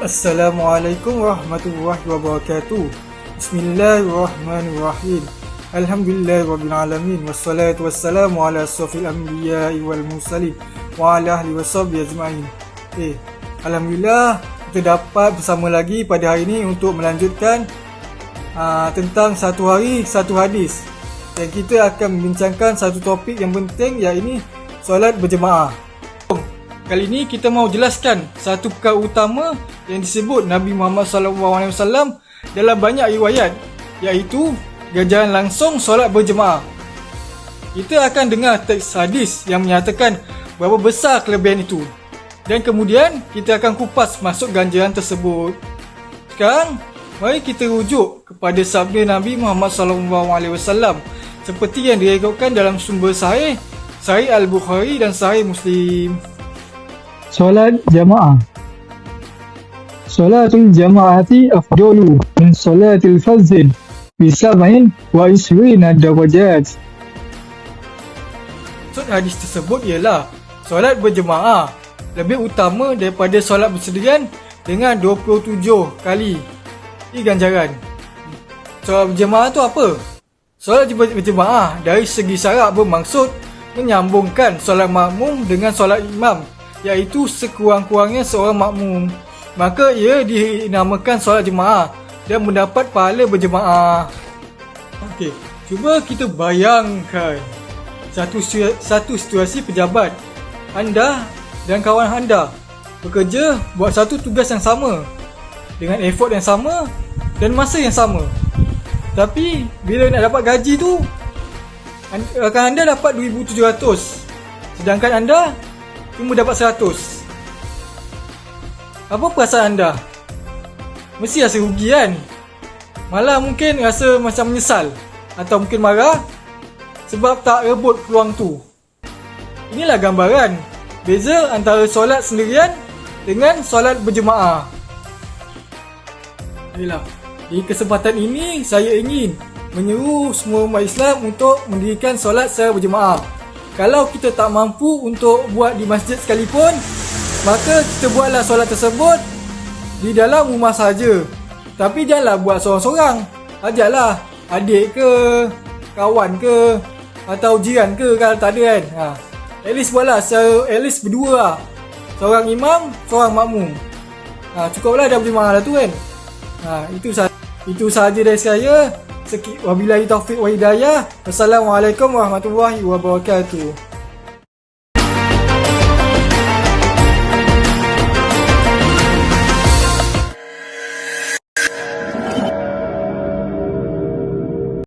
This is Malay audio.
Assalamualaikum warahmatullahi wabarakatuh. Bismillahirrahmanirrahim. Alhamdulillahirrabbilalamin. Wassalatu wassalamu ala asrafil anbiya'i wal mursalin wa ala ahli washabihi ajma'in. Alhamdulillah kita dapat bersama lagi pada hari ini untuk melanjutkan tentang satu hari satu hadis. Dan kita akan membincangkan satu topik yang penting, iaitu solat berjemaah. Kali ini kita mau jelaskan satu perkara utama yang disebut Nabi Muhammad SAW dalam banyak riwayat, iaitu ganjaran langsung solat berjemaah. Kita akan dengar teks hadis yang menyatakan berapa besar kelebihan itu, dan kemudian kita akan kupas masuk ganjaran tersebut. Sekarang mari kita rujuk kepada sabda Nabi Muhammad SAW seperti yang direkodkan dalam sumber Sahih Al-Bukhari dan Sahih Muslim. Solat jamaah. Solatul jamaati afdalu min solatil fazl bi 27 darajat. Maksud hadis tersebut ialah solat berjemaah lebih utama daripada solat bersendirian dengan 27 kali ganjaran. Solat berjemaah tu apa? Solat berjemaah dari segi syarak bermaksud menyambungkan solat makmum dengan solat imam, iaitu sekurang-kurangnya seorang makmum. Maka ia dinamakan solat jemaah dan mendapat pahala berjemaah. Okey, cuba kita bayangkan satu situasi pejabat. Anda dan kawan anda bekerja buat satu tugas yang sama dengan effort yang sama dan masa yang sama. Tapi bila nak dapat gaji tu, rakan anda dapat 2,700, sedangkan anda cuma dapat 100. Apa perasaan anda? Mesti rasa rugi kan? Malah mungkin rasa macam menyesal atau mungkin marah sebab tak rebut peluang tu. Inilah gambaran beza antara solat sendirian dengan solat berjemaah. Baiklah, di kesempatan ini saya ingin menyeru semua umat Islam untuk mendirikan solat secara berjemaah. Kalau kita tak mampu untuk buat di masjid sekalipun, maka kita buatlah solat tersebut di dalam rumah sahaja. Tapi janganlah buat seorang-seorang. Ajaklah adik ke, kawan ke, atau jiran ke kalau tak ada kan. At least buatlah secara, at least berdua lah. Seorang imam, seorang makmum. Cukuplah dah berjemaah lah tu kan. Itu sahaja dari saya. Wabillahi taufiq wa hidayah. Wassalamualaikum warahmatullahi wabarakatuh.